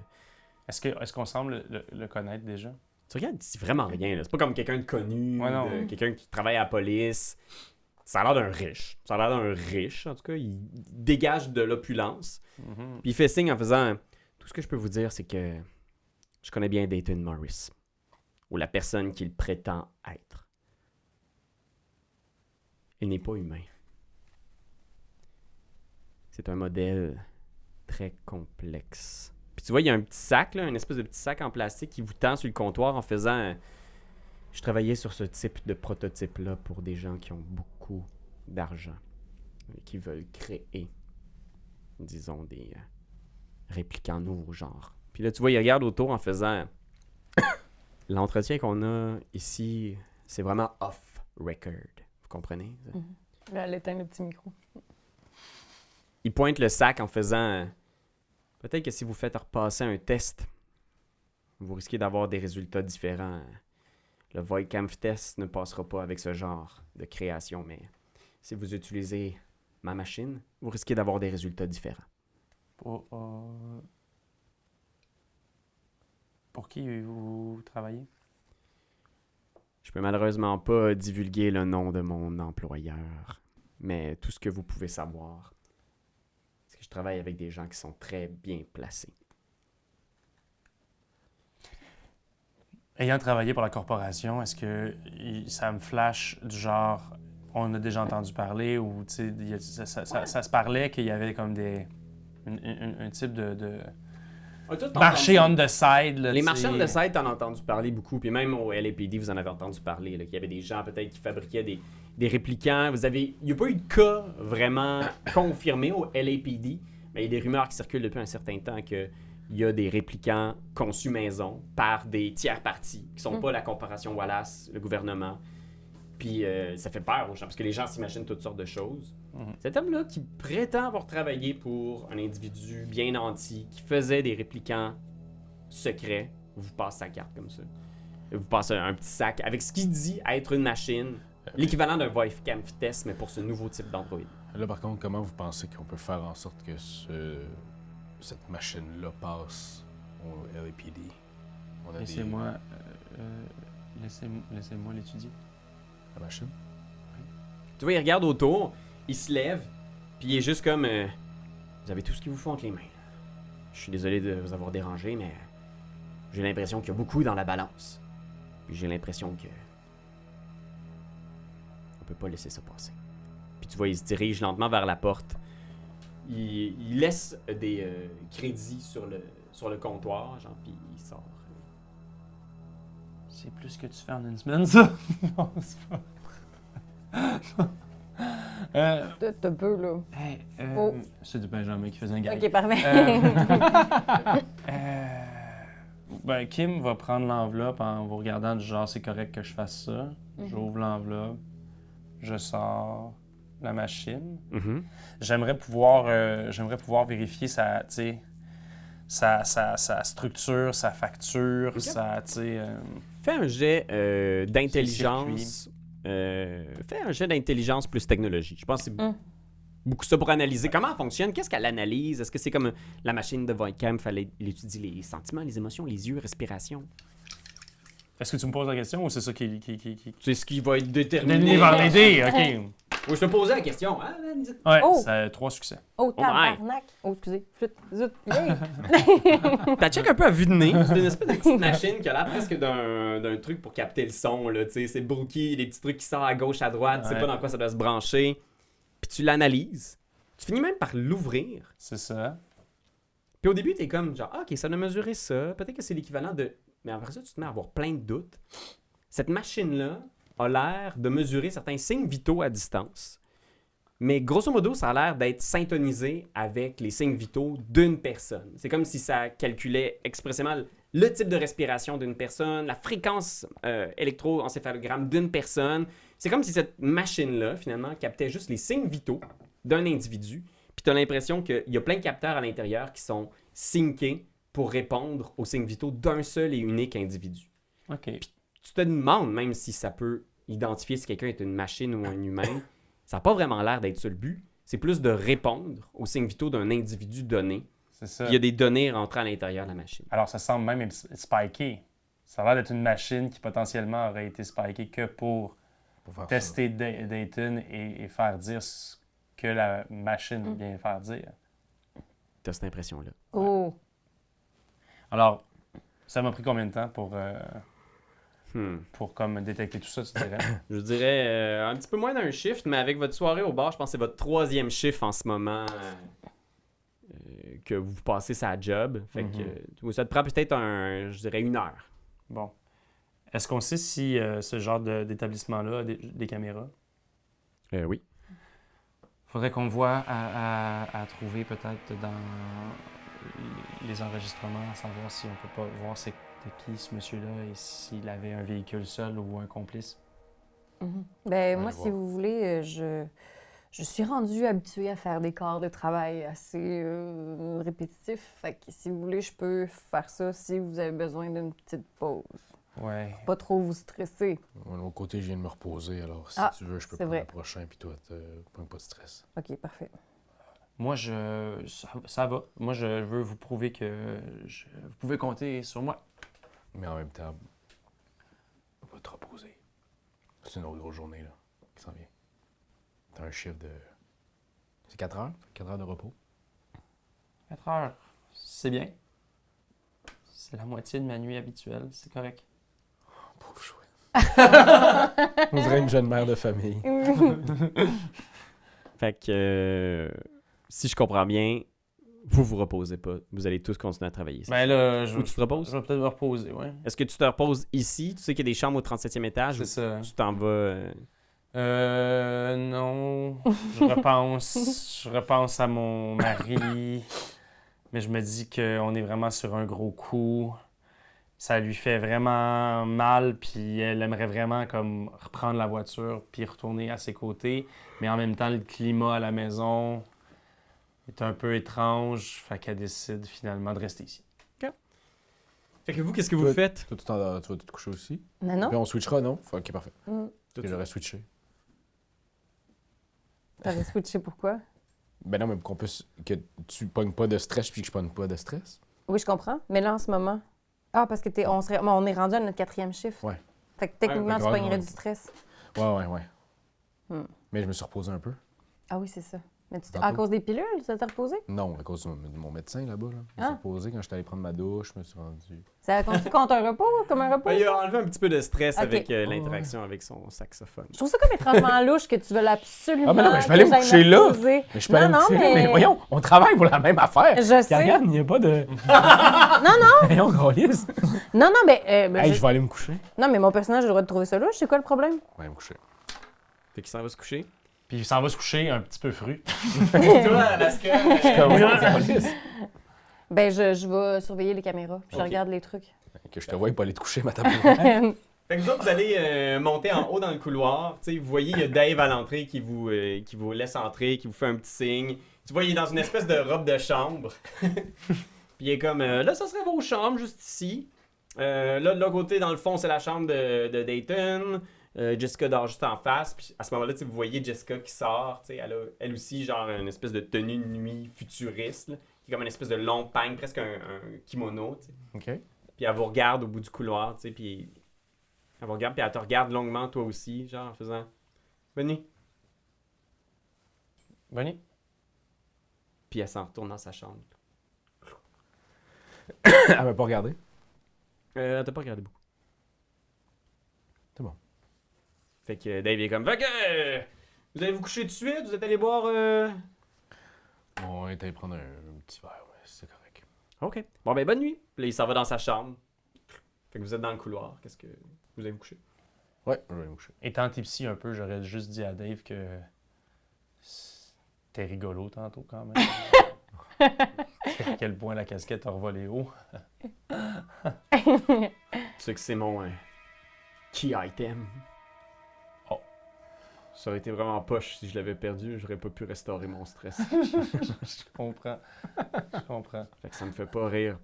Est-ce qu'on semble le connaître déjà? Tu regardes, c'est vraiment rien, là. C'est pas comme quelqu'un de connu, Ouais, non. quelqu'un qui travaille à la police. Ça a l'air d'un riche. Ça a l'air d'un riche, en tout cas. Il dégage de l'opulence. Mhm. Puis il fait signe en faisant... Tout ce que je peux vous dire, c'est que je connais bien Dayton Morris. Ou la personne qu'il prétend être. Il n'est pas humain. C'est un modèle très complexe. Puis tu vois, il y a un petit sac, là, une espèce de petit sac en plastique qui vous tend sur le comptoir en faisant... Je travaillais sur ce type de prototype-là pour des gens qui ont beaucoup d'argent. Qui veulent créer, disons, des réplicants nouveaux genres. Puis là, tu vois, il regarde autour en faisant... L'entretien qu'on a ici, c'est vraiment off-record. Vous comprenez? Ça? Là, elle éteint le petit micro. Il pointe le sac en faisant... Peut-être que si vous faites repasser un test, vous risquez d'avoir des résultats différents. Le Voight-Kampff test ne passera pas avec ce genre de création, mais si vous utilisez ma machine, vous risquez d'avoir des résultats différents. Pour qui vous travaillez? Je peux malheureusement pas divulguer le nom de mon employeur, mais tout ce que vous pouvez savoir, c'est que je travaille avec des gens qui sont très bien placés. Ayant travaillé pour la corporation, est-ce que ça me flash du genre, on a déjà entendu parler ou tu sais, ça se parlait qu'il y avait comme un type de marché on the side. Là, Les marchés on the side, t'en as entendu parler beaucoup, puis même au LAPD, vous en avez entendu parler, là, qu'il y avait des gens peut-être qui fabriquaient des réplicants. Il n'y a pas eu de cas vraiment confirmé au LAPD, mais il y a des rumeurs qui circulent depuis un certain temps que il y a des réplicants conçus maison par des tiers partis qui sont pas la corporation Wallace, le gouvernement. Puis ça fait peur aux gens parce que les gens s'imaginent toutes sortes de choses. Cet homme-là qui prétend avoir travaillé pour un individu bien nanti qui faisait des réplicants secrets, vous passe sa carte comme ça. Vous passe un petit sac avec ce qu'il dit être une machine. L'équivalent d'un webcam test, mais pour ce nouveau type d'Android. Là, par contre, comment vous pensez qu'on peut faire en sorte que cette machine-là passe au LAPD? On a Laissez-moi laissez-moi l'étudier. La machine? Tu vois, il regarde autour, il se lève, puis il est juste comme... vous avez tout ce qu'il vous faut entre les mains. Je suis désolé de vous avoir dérangé, mais j'ai l'impression qu'il y a beaucoup dans la balance. Puis j'ai l'impression que... on peut pas laisser ça passer. Puis tu vois, il se dirige lentement vers la porte. Il laisse des crédits sur le comptoir, genre, puis il sort. C'est plus que tu fais en une semaine, ça? Non, c'est pas... T'as peu, là. Hey, Oh. c'est du Benjamin qui faisait un gag. Ok, parfait. Ben, Kim va prendre l'enveloppe en vous regardant du genre, c'est correct que je fasse ça. J'ouvre l'enveloppe, je sors la machine. J'aimerais pouvoir vérifier sa, tu sais, sa structure, sa facture, Ok. sa, tu sais... Fais un jet d'intelligence. Fais un jet d'intelligence plus technologie. Je pense que c'est beaucoup ça pour analyser comment elle fonctionne. Qu'est-ce qu'elle analyse? Est-ce que c'est comme la machine de webcam, fallait étudier les sentiments, les émotions, les yeux, respiration? Est-ce que tu me poses la question ou c'est ça qui... C'est ce qui va être déterminé. Déterminé par les dés, OK. Oui, je te posais la question. Hein? Ouais, Oh. c'est 3 succès. Oh, my. tabarnak! Oh, excusez. Flûte, zut, yeah. T'as check un peu à vue de nez. C'est une espèce de petite machine qui a l'air presque d'un truc pour capter le son. Là, c'est brooky, des petits trucs qui sortent à gauche, à droite. Tu sais Ouais. pas dans quoi ça doit se brancher. Puis tu l'analyses. Tu finis même par l'ouvrir. C'est ça. Puis au début, t'es comme genre, ah, ok, ça doit mesurer ça. Peut-être que c'est l'équivalent de. Mais après ça, tu te mets à avoir plein de doutes. Cette machine-là a l'air de mesurer certains signes vitaux à distance. Mais grosso modo, ça a l'air d'être syntonisé avec les signes vitaux d'une personne. C'est comme si ça calculait expressément le type de respiration d'une personne, la fréquence électroencéphalogramme d'une personne. C'est comme si cette machine-là, finalement, captait juste les signes vitaux d'un individu. Puis tu as l'impression qu'il y a plein de capteurs à l'intérieur qui sont syncés pour répondre aux signes vitaux d'un seul et unique individu. OK. Tu te demandes même si ça peut identifier si quelqu'un est une machine ou un humain. Ça n'a pas vraiment l'air d'être ça le but. C'est plus de répondre aux signes vitaux d'un individu donné. C'est ça. Il y a des données rentrées à l'intérieur de la machine. Alors, ça semble même être spiké. Ça a l'air d'être une machine qui potentiellement aurait été spikée que pour Pour faire tester Dayton et faire dire ce que la machine vient faire dire. Tu as cette impression-là. Oh. Alors, ça m'a pris combien de temps pour Hmm. comme détecter tout ça, tu dirais? Je dirais un petit peu moins d'un shift, mais avec votre soirée au bar, je pense que c'est votre troisième shift en ce moment que vous passez sa job. Fait que ça te prend peut-être je dirais 1 heure. Bon. Est-ce qu'on sait si ce genre d'établissement-là a des caméras? Oui. Faudrait qu'on voit à trouver peut-être dans les enregistrements, à savoir si on peut pas voir c'est qui ce monsieur-là et s'il avait un véhicule seul ou un complice. Ben, moi, voir. si vous voulez, je suis rendue habituée à faire des corps de travail assez répétitifs. Fait que si vous voulez, je peux faire ça si vous avez besoin d'une petite pause. Ouais. Pas trop vous stresser. De l'autre côté, je viens de me reposer, alors si Ah, tu veux, je peux c'est prendre vrai. le prochain, puis toi, pas de stress. OK, parfait. Moi, ça va. Moi, je veux vous prouver que vous pouvez compter sur moi. Mais en même temps, on va te reposer. C'est une autre grosse journée, là, qui s'en vient. T'as un chiffre de... C'est 4 heures? 4 heures de repos? 4 heures, c'est bien. C'est la moitié de ma nuit habituelle, c'est correct. Pauvre chouette. On dirait une jeune mère de famille. Fait que si je comprends bien, vous reposez pas. Vous allez tous continuer à travailler. Ben là, Où tu te reposes? je vais peut-être me reposer, ouais. Est-ce que tu te reposes ici? Tu sais qu'il y a des chambres au 37e étage? C'est Ou ça. tu t'en vas... Non. Je repense à mon mari. Mais je me dis qu'on est vraiment sur un gros coup. Ça lui fait vraiment mal, puis elle aimerait vraiment comme reprendre la voiture puis retourner à ses côtés. Mais en même temps, le climat à la maison est un peu étrange, fait qu'elle décide finalement de rester ici. Fait que vous, qu'est-ce que vous Toi- faites? Toi, tu vas te coucher aussi? Non, non? Puis on switchera, non? Ok, parfait. Mm. Parce que j'aurais switché. T'avais switché pourquoi? Ben non, mais qu'on puisse... que tu pognes pas de stress puis que je pogne pas de stress. Oui, je comprends. Mais là, en ce moment... Ah, parce que on est rendu à notre 4e chiffre. Ouais. Fait que techniquement, Ouais, tu ouais, pognerais ouais. du stress. Ouais. Hmm. Mais je me suis reposé un peu. Ah oui, c'est ça. Mais Tantôt. à cause des pilules, ça t'a reposé? Non, à cause de mon médecin là-bas. Là. Je me Ah. suis reposé quand j'étais allé prendre ma douche, je me suis rendu... Ça a compté contre un repos, comme un repos? Ben, il ça? a enlevé un petit peu de stress Ok. avec l'interaction avec son saxophone. Je trouve ça comme étrangement louche que tu veux absolument. Ah, mais non, mais je que vais aller me j'aille coucher là. reposer. Mais je peux aller me Non, coucher là, mais- mais voyons, on travaille pour la même affaire. Je sais. Regarde, il n'y a pas de... Non. Voyons, Gaulis. Non, mais. Hey, je vais aller me coucher. Non, mais mon personnage a le droit de trouver ça louche. C'est quoi le problème? Je vais aller me coucher. Fait qu'il s'en va se coucher. Puis il s'en va se coucher un petit peu fru. Toi, parce que... Comme Gaulis. Ben, je vais surveiller les caméras. Puis je Ok. regarde les trucs. Que je te voie pas aller te coucher, ma table. Fait que vous autres, vous allez monter en haut dans le couloir. Tu sais, vous voyez, il y a Dave à l'entrée qui vous laisse entrer, qui vous fait un petit signe. Tu vois, il est dans une espèce de robe de chambre. Puis il est comme, là, ça serait vos chambres, juste ici. Là, de l'autre côté, dans le fond, c'est la chambre de Dayton. Jessica dort juste en face. Puis à ce moment-là, tu sais, vous voyez Jessica qui sort. Tu sais, elle a, elle aussi, genre, une espèce de tenue de nuit futuriste, là, qui est comme une espèce de long pagne, presque un kimono, tu sais. OK. Puis elle vous regarde au bout du couloir, tu sais, puis elle vous regarde, puis elle te regarde longuement toi aussi, genre en faisant « Bonne nuit ». Bonnie? Puis elle s'en retourne dans sa chambre. Elle m'a pas regardé. Elle t'a pas regardé beaucoup. C'est bon. Fait que Dave est comme « Fait que vous allez vous coucher tout de suite, vous êtes allé boire... On est allé prendre un petit verre, ouais, c'est correct. OK. Bon ben bonne nuit. Puis là, il s'en va dans sa chambre. Fait que vous êtes dans le couloir. Qu'est-ce que... Vous allez vous coucher? Ouais, je vais aller me coucher. Étant tipsy un peu, j'aurais juste dit à Dave que c'était rigolo tantôt quand même. À quel point la casquette a revolé haut. Tu sais que c'est mon key item. Oh. Ça aurait été vraiment poche si je l'avais perdu, j'aurais pas pu restaurer mon stress. Je comprends. Je comprends. Fait que ça me fait pas rire.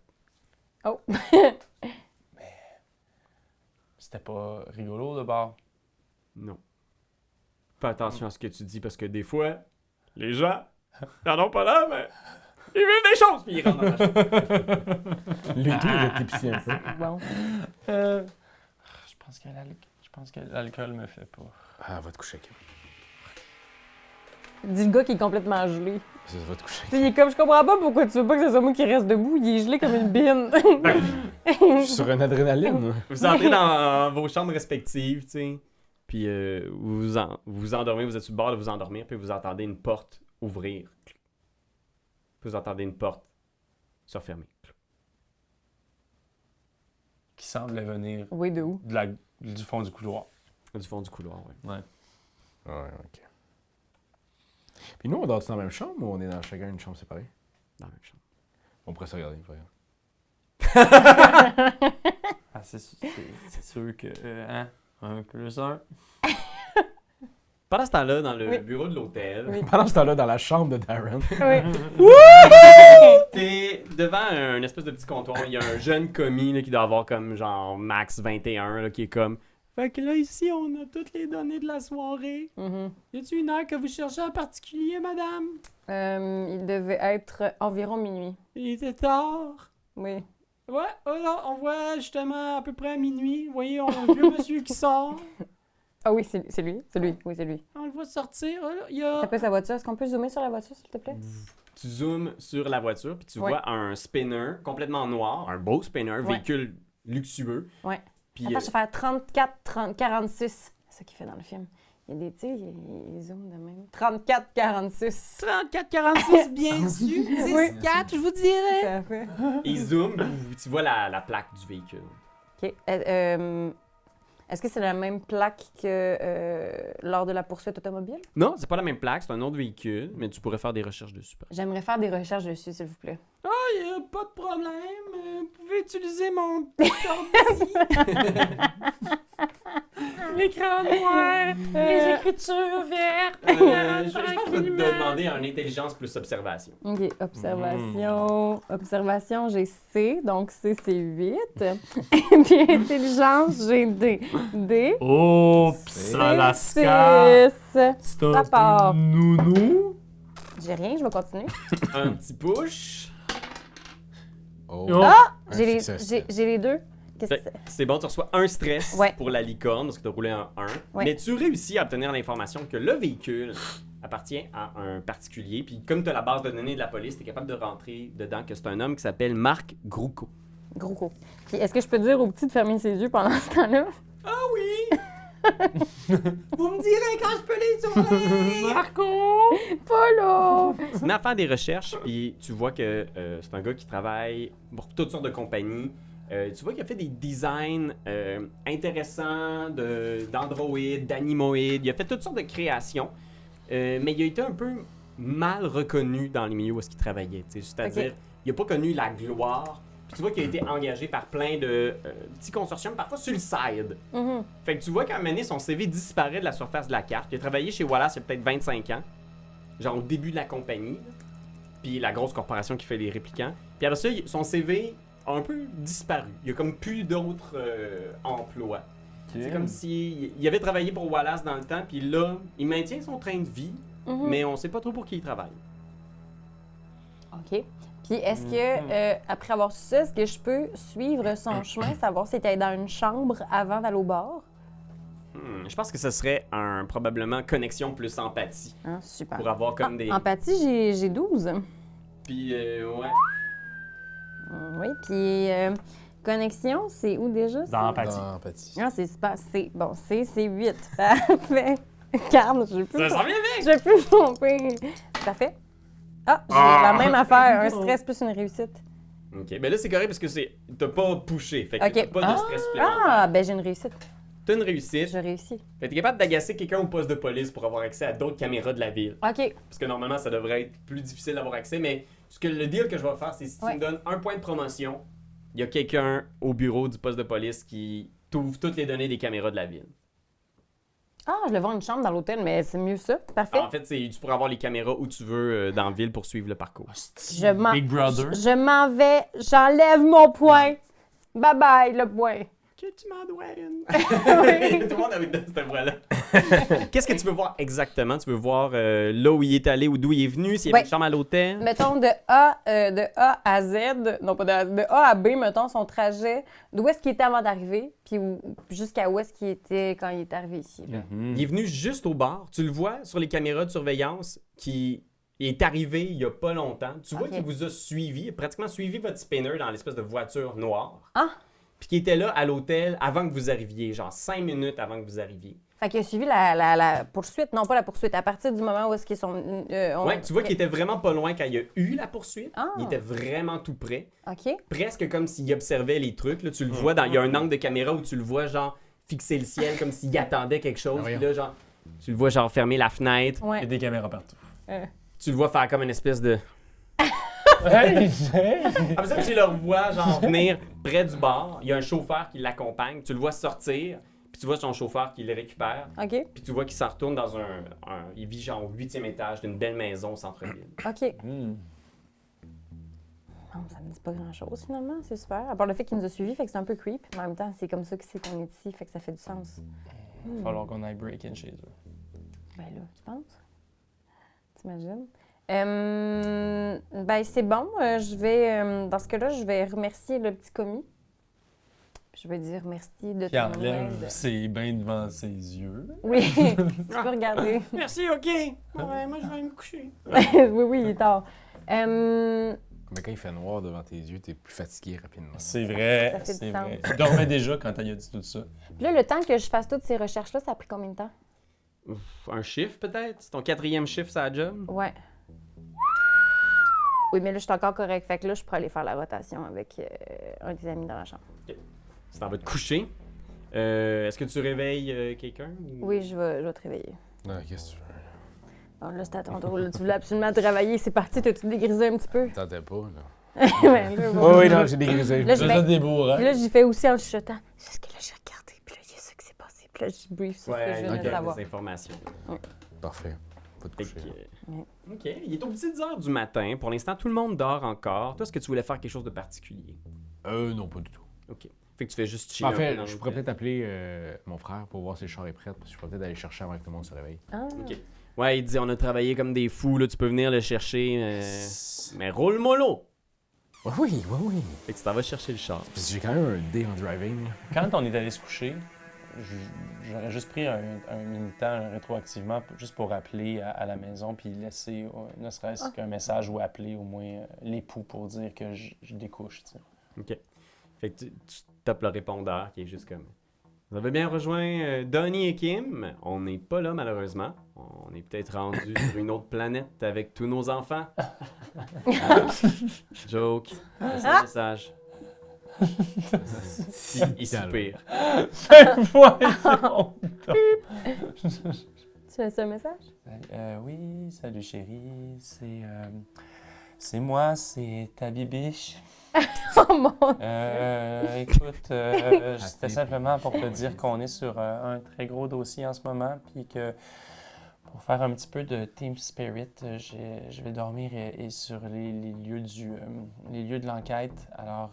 C'était pas rigolo de bord. Non. Fais attention à ce que tu dis parce que des fois, les gens n'en ont pas là, mais ils vivent des choses puis ils rentrent dans la chambre. Lui, tout, il est épicé un peu. Bon. Je pense que l'alcool me fait pas. Ah, va te coucher, Kim. Dis le gars qui est complètement gelé. Ça, va te coucher. Tu sais, il est comme, je comprends pas pourquoi tu veux pas que ce soit moi qui reste debout. Il est gelé comme une bine. Je suis sur une adrénaline. Vous entrez dans vos chambres respectives, tu sais. Puis vous vous endormez, vous êtes sur le bord de vous endormir, puis vous entendez une porte ouvrir. Puis vous entendez une porte se refermer. Qui semble venir Oui, de où? du fond du couloir. Du fond du couloir, ouais. Ouais. Ouais, OK. Puis nous, on dort dans la même chambre ou on est dans chacun une chambre séparée? Dans la même chambre. On pourrait se regarder, frère. Ah, c'est sûr que. Hein? Un plus un. Pendant ce temps-là, dans le Oui. bureau de l'hôtel, Oui. Pendant ce temps-là, dans la chambre de Darren. Oui. t'es devant un espèce de petit comptoir. Il y a un jeune commis là, qui doit avoir comme genre max 21 là, qui est comme fait que là ici on a toutes les données de la soirée. Mhm. Y a-t-il une heure que vous cherchez en particulier, madame? Il devait être environ minuit. Il était tard. Oui. Ouais, oh là, on voit justement à peu près à minuit. Vous voyez, on a un vieux monsieur qui sort. Ah oui, c'est lui. C'est lui. Oui, c'est lui. On le voit sortir. Oh là, il y a... T'as pas sa voiture. Est-ce qu'on peut zoomer sur la voiture, s'il te plaît? Tu zoomes sur la voiture, puis tu Ouais. vois un spinner complètement noir, un beau spinner, Ouais. véhicule luxueux. Ouais. Puis Attends, je vais faire 34, 30, 46. C'est ça qu'il fait dans le film. Il y a des, tu sais, il zoome de même. 34, 46. 34-46, bien sûr. 10-4, Oui. je vous dirais. Tout à fait. Il zoome, tu vois la plaque du véhicule. OK. Est-ce que c'est la même plaque que lors de la poursuite automobile? Non, c'est pas la même plaque, c'est un autre véhicule, mais tu pourrais faire des recherches dessus. J'aimerais faire des recherches dessus, s'il vous plaît. Ah, y a pas de problème. Vous pouvez utiliser mon petit ordi. L'écran noir, les écritures vertes. Je pense que je vais te demander un intelligence plus observation. OK, observation. Observation, j'ai C, donc C, c'est 8. Et puis intelligence, j'ai D. D, Oh, c'est Alaska! 6. Ça part. Nounou! J'ai rien, je vais continuer. Un petit push. Oh. Oh. Un J'ai les, succès. j'ai les deux. Qu'est-ce que Fait- c'est? C'est bon, tu reçois un stress Ouais. pour la licorne parce que tu as roulé un 1. Ouais. Mais tu réussis à obtenir l'information que le véhicule appartient à un particulier. Puis comme tu as la base de données de la police, tu es capable de rentrer dedans que c'est un homme qui s'appelle Marc Grouco. Gros coup. Puis est-ce que je peux dire au petit de fermer ses yeux pendant ce temps-là? Ah oui! Vous me direz quand je peux les ouvrir! Marco! Pas là! Tu te mets à faire des recherches, puis tu vois que c'est un gars qui travaille pour toutes sortes de compagnies. Tu vois qu'il a fait des designs intéressants d'androïdes, d'animoïdes. Il a fait toutes sortes de créations, mais il a été un peu mal reconnu dans les milieux où est-ce qu'il travaillait. Tu sais, c'est-à-dire, Ok. il n'a pas connu la gloire. Puis tu vois qu'il a été engagé par plein de petits consortiums, parfois sur le side. Mhm. Fait que tu vois qu'à un moment donné, son CV disparaît de la surface de la carte. Il a travaillé chez Wallace il y a peut-être 25 ans, genre au début de la compagnie, là. Puis la grosse corporation qui fait les réplicants. Puis après ça, son CV a un peu disparu. Il y a comme plus d'autres emplois. C'est comme si il avait travaillé pour Wallace dans le temps, puis là, il maintient son train de vie, Mhm. mais on sait pas trop pour qui il travaille. OK. Puis est-ce que, après avoir su ça, est-ce que je peux suivre son chemin, savoir s'il était dans une chambre avant d'aller au bar? Je pense que ce serait probablement connexion plus empathie. Ah, super. Pour avoir comme des. Empathie, j'ai 12. Puis, ouais. Oui, puis connexion, c'est où déjà? Dans l'empathie. Dans empathie. Ah, c'est super. Bon, c'est 8. Parfait. Regarde, je vais plus. Ça s'en vient vite! Je vais plus me tromper. Parfait. Ah, j'ai la même affaire. Un stress plus une réussite. Ok, ben là c'est correct parce que t'as pas pushé, fait que Ok. t'as pas de stress supplémentaire. Ah, ben j'ai une réussite. T'as une réussite, Je réussis. fait que t'es capable d'agacer quelqu'un au poste de police pour avoir accès à d'autres caméras de la ville. OK. Parce que normalement ça devrait être plus difficile d'avoir accès, mais le deal que je vais faire, c'est si tu Ouais. me donnes un point de promotion, il y a quelqu'un au bureau du poste de police qui t'ouvre toutes les données des caméras de la ville. Ah, je le vends une chambre dans l'hôtel, mais c'est mieux ça. Parfait. En fait, tu pourras avoir les caméras où tu veux dans la ville pour suivre le parcours. Je m'en- Big Brother. Je m'en vais. J'enlève mon point. Bye bye, le point. Que tu m'en dois une. Tout le monde avec cette voix-là. Qu'est-ce que tu veux voir exactement? Tu veux voir là où il est allé ou d'où il est venu, s'il y a Ouais. une chambre à l'hôtel? Mettons de A à Z, non pas de A à B, mettons son trajet, d'où est-ce qu'il était avant d'arriver, puis jusqu'à où est-ce qu'il était quand il est arrivé ici. Là. Il est venu juste au bar. Tu le vois sur les caméras de surveillance qui est arrivé il y a pas longtemps. Tu vois Ok. qu'il vous a suivi, il a pratiquement suivi votre spinner dans l'espèce de voiture noire. Ah! Puis qui était là à l'hôtel avant que vous arriviez, genre 5 minutes avant que vous arriviez. Fait qu'il a suivi la poursuite, non pas la poursuite, à partir du moment où est-ce qu'ils sont... Ouais, tu vois qu'il était vraiment pas loin quand il y a eu la poursuite. Ah. Il était vraiment tout près. OK. Presque comme s'il observait les trucs. Là, tu le vois, il y a un angle de caméra où tu le vois genre fixer le ciel comme s'il attendait quelque chose. Puis là, genre, tu le vois genre fermer la fenêtre. Il y a Ouais. des caméras partout. Tu le vois faire comme une espèce de... Hey, Après ça, tu le revois genre venir près du bar. Il y a un chauffeur qui l'accompagne. Tu le vois sortir. Puis tu vois son chauffeur qui le récupère. OK. Puis tu vois qu'il s'en retourne dans il vit genre au 8e étage d'une belle maison au centre-ville. OK. Bon, ça me dit pas grand-chose, finalement. C'est super. À part le fait qu'il nous a suivis, fait que c'est un peu creep. Mais en même temps, c'est comme ça que c'est qu'on est ici, fait que ça fait du sens. Il va falloir qu'on aille break-in chez eux. Ben là, tu penses? T'imagines? Ben, c'est bon. Je vais, dans ce cas-là, je vais remercier le petit commis. Puis je vais dire merci de Qui ton enlève aide. ses bains devant ses yeux. Oui, tu peux regarder. Merci, ok. Ouais, moi je vais aller me coucher. oui, oui, il est tard. Mais quand il fait noir devant tes yeux, t'es plus fatigué rapidement. C'est vrai, Ça fait du c'est sens. vrai. Il dormait déjà quand elle a dit tout ça. Puis là, le temps que je fasse toutes ces recherches-là, ça a pris combien de temps? Un chiffre peut-être? C'est ton 4e chiffre, ça job? Ouais. Oui, mais là, je suis encore correct. Fait que là, je pourrais aller faire la rotation avec un des amis dans la chambre. Tu t'en vas te coucher. Est-ce que tu réveilles quelqu'un? ou- Oui, je vais te réveiller. Non, qu'est-ce que tu veux? Bon, là, c'est à ton tour. Là. Tu voulais absolument travailler. C'est parti. T'as-tu dégrisé un petit peu? T'entends pas, là. Ben, là, bon. Oui, non, j'ai dégrisé. Là, je Déjà vais- des beaux Puis là, rêves. j'y fais aussi en chuchotant. C'est ce que là, j'ai regardé. Puis là, il y a ça qui s'est passé. Puis Puis là, je brief sur ce que je Ouais, viens ok. de savoir. des informations. Parfait. Va te Fait coucher. que, Ouais. OK. Il est aux petites heures du matin. Pour l'instant, tout le monde dort encore. Toi, est-ce que tu voulais faire quelque chose de particulier? Non, pas du tout. OK. Fait que tu fais juste chiller En un peu fait, dans je pourrais l'hôtel. peut-être appeler mon frère pour voir si le char est prêt, parce que je pourrais peut-être aller chercher avant que tout le monde se réveille. Ah. OK. Ouais, il dit on a travaillé comme des fous, là, tu peux venir le chercher. Mais roule mollo! Oui, oui, oui. Fait que tu t'en vas chercher le char. Parce que j'ai quand même un dé en driving. Quand on est allé se coucher, j'aurais juste pris un mini-temps rétroactivement juste pour appeler à la maison puis laisser ne serait-ce qu'un message ou appeler au moins l'époux pour dire que je découche. Tu sais. OK. Fait que tu tapes le répondeur qui est juste comme... Vous avez bien rejoint Donnie et Kim. On n'est pas là, malheureusement. On est peut-être rendu sur une autre planète avec tous nos enfants. Joke. C'est un message. Il soupire. Voyons! Tu laisses un message? Oui, salut chérie, c'est moi, c'est ta bibiche. Oh mon Écoute, c'était simplement pour te dire qu'on est sur un très gros dossier en ce moment, puis que pour faire un petit peu de team spirit, je vais dormir sur les lieux les lieux de l'enquête. Alors,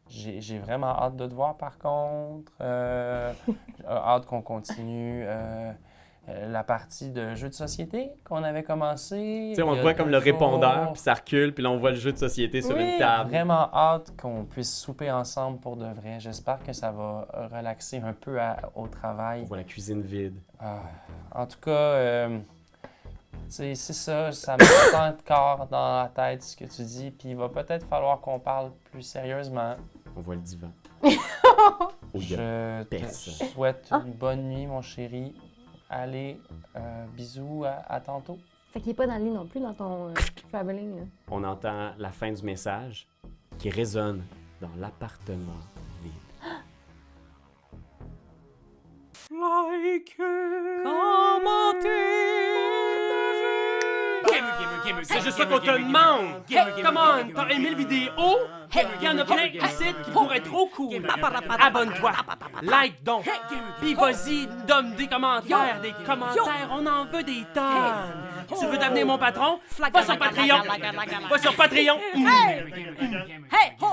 j'ai vraiment hâte de te voir par contre. Hâte qu'on continue la partie de jeu de société qu'on avait commencé. Tu sais, on il y a voit comme le 2 jours. répondeur, puis ça recule, puis là, on voit le jeu de société sur une table. Vraiment hâte qu'on puisse souper ensemble pour de vrai. J'espère que ça va relaxer un peu au travail. On voit la cuisine vide. En tout cas, tu sais, c'est ça, ça me tend encore dans la tête ce que tu dis, puis il va peut-être falloir qu'on parle plus sérieusement. On voit le divan. Oh, il y a Je te personne. souhaite une bonne nuit, mon chéri. Allez, bisous, à tantôt. Fait qu'il est pas dans le lit non plus dans ton traveling. Là. On entend la fin du message qui résonne dans l'appartement vide. Like C'est juste ça qu'on te demande! Hey, come on! T'as aimé le vidéo? Hey, y'en a plein ici qui pourraient être trop cool! Abonne-toi! Like donc! Puis vas-y, donne des commentaires! Des commentaires, on en veut des tonnes! Tu veux devenir mon patron? Va sur Patreon! Va sur Patreon! Hey, ho!